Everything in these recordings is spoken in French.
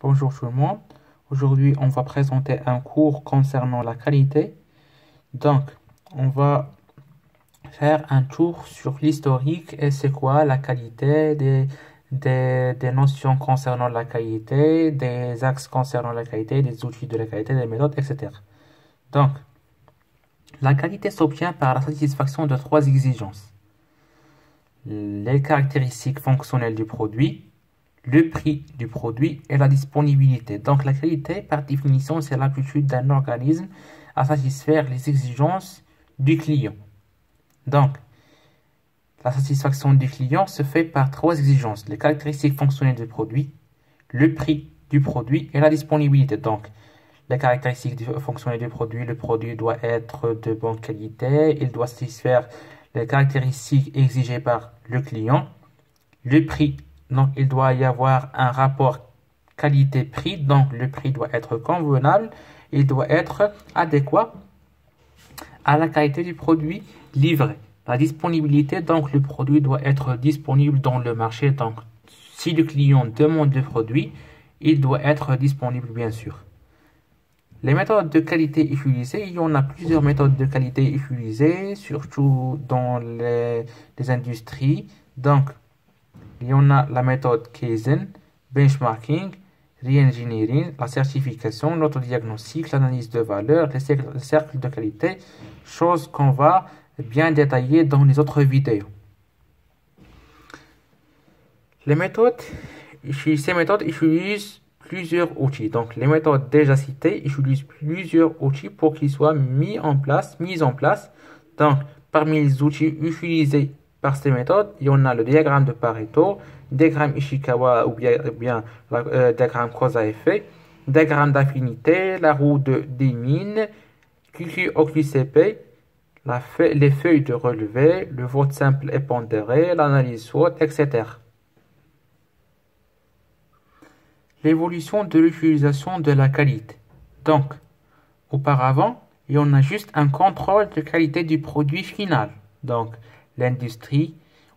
Bonjour tout le monde. Aujourd'hui, on va présenter un cours concernant la qualité. Donc, on va faire un tour sur l'historique et c'est quoi la qualité, des notions concernant la qualité, des axes concernant la qualité, des outils de la qualité, des méthodes, etc. Donc, la qualité s'obtient par la satisfaction de trois exigences. Les caractéristiques fonctionnelles du produit, le prix du produit et la disponibilité. Donc la qualité, par définition, c'est l'aptitude d'un organisme à satisfaire les exigences du client. Donc, la satisfaction du client se fait par trois exigences. Les caractéristiques fonctionnelles du produit, le prix du produit et la disponibilité. Donc, les caractéristiques fonctionnelles du produit, le produit doit être de bonne qualité, il doit satisfaire les caractéristiques exigées par le client. Le prix, donc il doit y avoir un rapport qualité-prix, donc le prix doit être convenable, il doit être adéquat à la qualité du produit livré. La disponibilité, donc le produit doit être disponible dans le marché, donc si le client demande le produit, il doit être disponible bien sûr. Les méthodes de qualité utilisées, il y en a plusieurs méthodes de qualité utilisées, surtout dans les industries. Donc, il y en a la méthode Kaizen, benchmarking, re-engineering, la certification, l'autodiagnostic, l'analyse de valeur, les cercles de qualité, choses qu'on va bien détailler dans les autres vidéos. Ces méthodes utilisent plusieurs outils. Donc, les méthodes déjà citées utilisent plusieurs outils pour qu'ils soient mis en place. Donc, parmi les outils utilisés par ces méthodes, il y en a le diagramme de Pareto, diagramme Ishikawa ou bien diagramme cause à effet, diagramme d'affinité, la roue de Demine, QQ-OQCP, les feuilles de relevé, le vote simple et pondéré, l'analyse SWOT, etc. L'évolution de l'utilisation de la qualité. Donc, auparavant, il y en a juste un contrôle de qualité du produit final. Donc, l'industrie,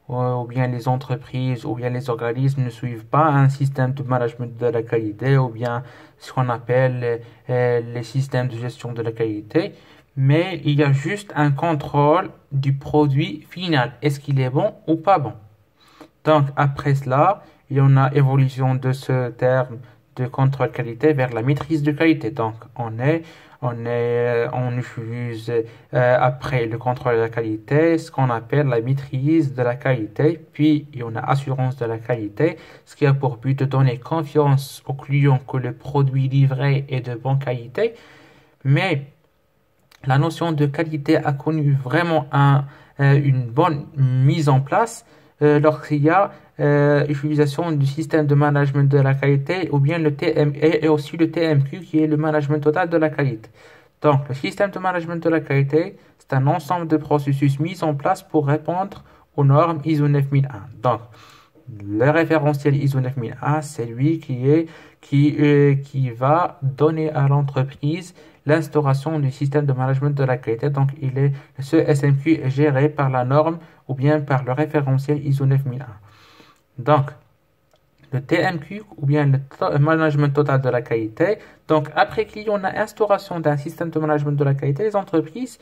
ou bien les entreprises, ou bien les organismes ne suivent pas un système de management de la qualité, ou bien ce qu'on appelle les systèmes de gestion de la qualité, mais il y a juste un contrôle du produit final. Est-ce qu'il est bon ou pas bon? Donc, après cela, il y en a évolution de ce terme de contrôle qualité vers la maîtrise de qualité. Donc, on utilise après le contrôle de la qualité ce qu'on appelle la maîtrise de la qualité. Puis, il y en a assurance de la qualité, ce qui a pour but de donner confiance aux clients que le produit livré est de bonne qualité. Mais la notion de qualité a connu vraiment une bonne mise en place lorsqu'il y a utilisation du système de management de la qualité ou bien le TME et aussi le TMQ qui est le management total de la qualité. Donc, le système de management de la qualité, c'est un ensemble de processus mis en place pour répondre aux normes ISO 9001. Donc, le référentiel ISO 9001, c'est lui qui va donner à l'entreprise l'instauration du système de management de la qualité. Donc, ce SMQ est géré par la norme ou bien par le référentiel ISO 9001. Donc, le TMQ ou bien le management total de la qualité. Donc, après qu'il y en a instauration d'un système de management de la qualité, les entreprises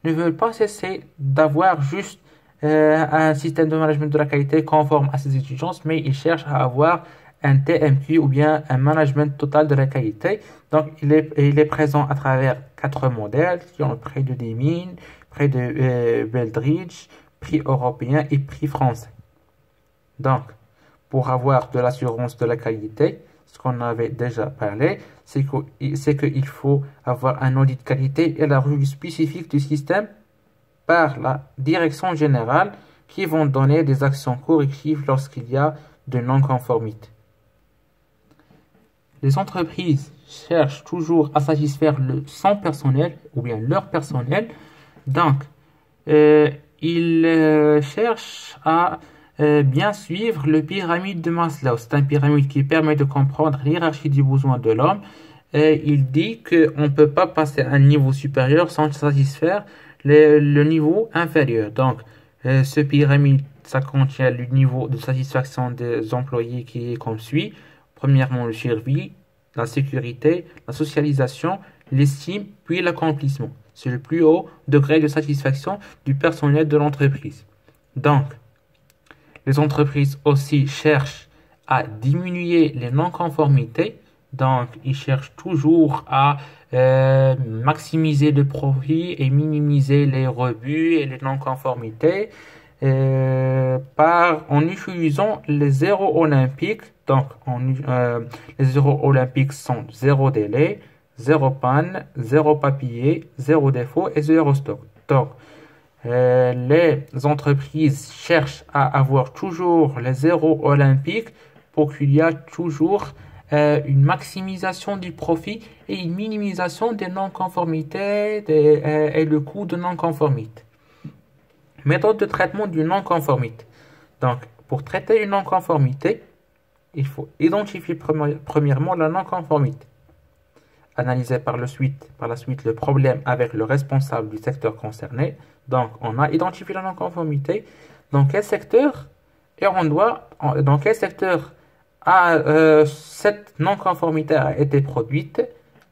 ne veulent pas cesser d'avoir juste un système de management de la qualité conforme à ces exigences, mais ils cherchent à avoir un TMQ ou bien un management total de la qualité. Donc, il est présent à travers 4 modèles qui ont prix de Demine, prix de Beldridge, prix européen et prix français. Donc, pour avoir de l'assurance de la qualité, ce qu'on avait déjà parlé, c'est qu'il faut avoir un audit de qualité et la revue spécifique du système par la direction générale qui vont donner des actions correctives lorsqu'il y a de non-conformité. Les entreprises cherchent toujours à satisfaire son personnel ou bien leur personnel. Donc, ils cherchent à bien suivre le pyramide de Maslow. C'est une pyramide qui permet de comprendre l'hiérarchie du besoin de l'homme. Et il dit qu'on ne peut pas passer à un niveau supérieur sans satisfaire le niveau inférieur. Donc, ce pyramide, ça contient le niveau de satisfaction des employés qui est comme suit. Premièrement, le survie, la sécurité, la socialisation, l'estime, puis l'accomplissement. C'est le plus haut degré de satisfaction du personnel de l'entreprise. Donc, les entreprises aussi cherchent à diminuer les non-conformités. Donc, ils cherchent toujours à maximiser le profit et minimiser les rebuts et les non-conformités en utilisant les zéros olympiques. Donc, les zéros olympiques sont zéro délai, zéro panne, zéro papier, zéro défaut et zéro stock. Donc, les entreprises cherchent à avoir toujours les zéros olympiques pour qu'il y ait toujours une maximisation du profit et une minimisation des non-conformités et le coût de non-conformité. Méthode de traitement d'une non-conformité. Donc, pour traiter une non-conformité, il faut identifier premièrement la non-conformité. Analyser par la suite le problème avec le responsable du secteur concerné. Donc, on a identifié la non-conformité. Dans quel secteur dans quel secteur cette non-conformité a été produite?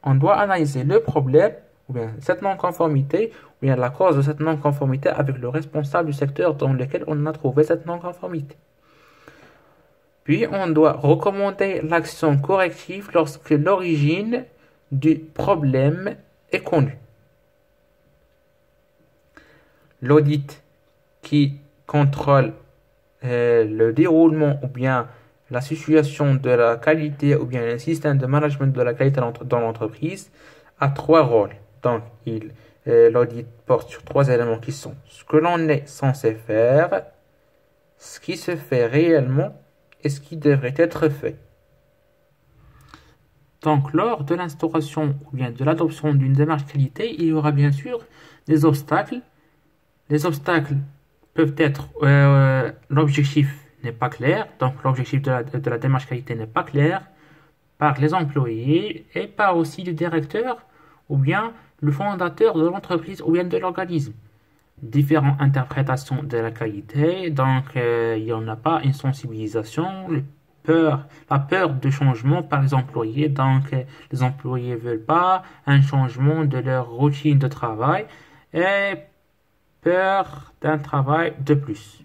On doit analyser le problème, ou bien cette non-conformité, ou bien la cause de cette non-conformité avec le responsable du secteur dans lequel on a trouvé cette non-conformité. Puis, on doit recommander l'action corrective lorsque l'origine du problème est connue. L'audit qui contrôle le déroulement ou bien la situation de la qualité ou bien un système de management de la qualité dans l'entreprise a trois rôles. Donc, l'audit porte sur trois éléments qui sont ce que l'on est censé faire, ce qui se fait réellement et ce qui devrait être fait. Donc, lors de l'instauration ou bien de l'adoption d'une démarche qualité, il y aura bien sûr des obstacles. Les obstacles peuvent être l'objectif n'est pas clair, donc l'objectif de la démarche qualité n'est pas clair par les employés et par aussi le directeur ou bien le fondateur de l'entreprise ou bien de l'organisme. Différentes interprétations de la qualité, donc il n'y en a pas une sensibilisation, la peur de changement par les employés, donc les employés ne veulent pas un changement de leur routine de travail et peur d'un travail de plus.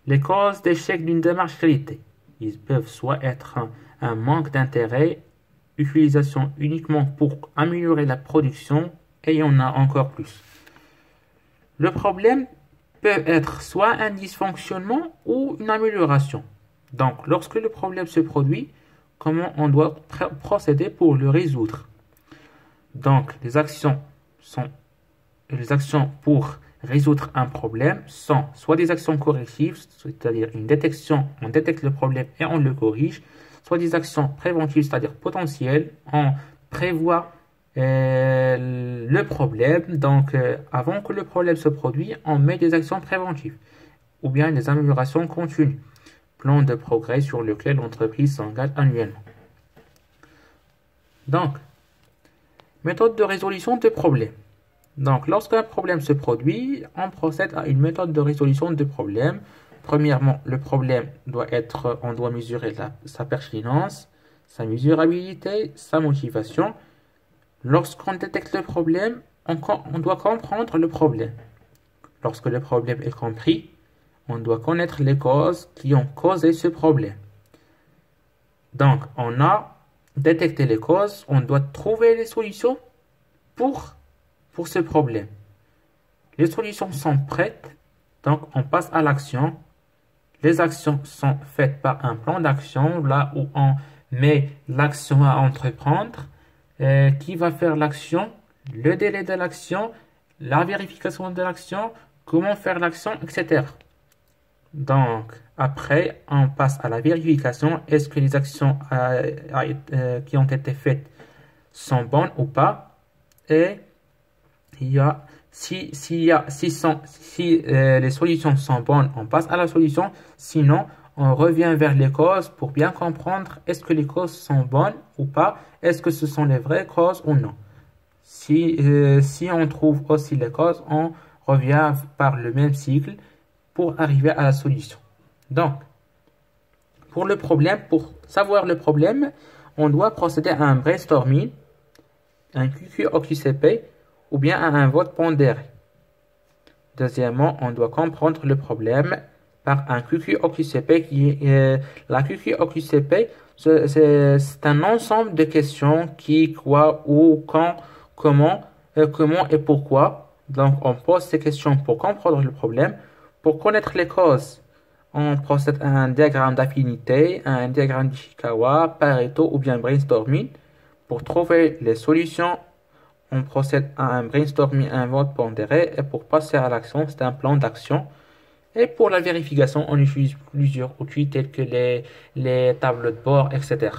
Les causes d'échec d'une démarche qualité. Ils peuvent soit être un manque d'intérêt, utilisation uniquement pour améliorer la production, et il y en a encore plus. Le problème peut être soit un dysfonctionnement ou une amélioration. Donc, lorsque le problème se produit, comment on doit procéder pour le résoudre? Donc, les actions pour résoudre un problème sont soit des actions correctives, c'est-à-dire une détection, on détecte le problème et on le corrige, soit des actions préventives, c'est-à-dire potentielles, on prévoit le problème, donc avant que le problème se produise, on met des actions préventives, ou bien des améliorations continues, plan de progrès sur lequel l'entreprise s'engage annuellement. Donc, méthode de résolution de problèmes. Donc, lorsqu'un problème se produit, on procède à une méthode de résolution de problème. Premièrement, le problème on doit mesurer sa pertinence, sa mesurabilité, sa motivation. Lorsqu'on détecte le problème, on doit comprendre le problème. Lorsque le problème est compris, on doit connaître les causes qui ont causé ce problème. Donc, on a détecté les causes, on doit trouver les solutions pour ce problème. Les solutions sont prêtes, donc on passe à l'action. Les actions sont faites par un plan d'action, là où on met l'action à entreprendre, qui va faire l'action, le délai de l'action, la vérification de l'action, comment faire l'action, etc. Donc, après, on passe à la vérification. Est-ce que les actions qui ont été faites sont bonnes ou pas? Et si les solutions sont bonnes, on passe à la solution. Sinon, on revient vers les causes pour bien comprendre est-ce que les causes sont bonnes ou pas, est-ce que ce sont les vraies causes ou non. Si on trouve aussi les causes, on revient par le même cycle pour arriver à la solution. Donc, pour savoir le problème, on doit procéder à un brainstorming, un QQ-OQCP ou bien à un vote pondéré. Deuxièmement, on doit comprendre le problème par un QQ-OQCP la QQ-OQCP, c'est un ensemble de questions qui, quoi, où, quand, comment et pourquoi. Donc, on pose ces questions pour comprendre le problème, pour connaître les causes. On procède à un diagramme d'affinité, un diagramme d'Ishikawa, Pareto ou bien brainstorming. Pour trouver les solutions, on procède à un brainstorming, un vote pondéré. Et pour passer à l'action, c'est un plan d'action. Et pour la vérification, on utilise plusieurs outils tels que les tableaux de bord, etc.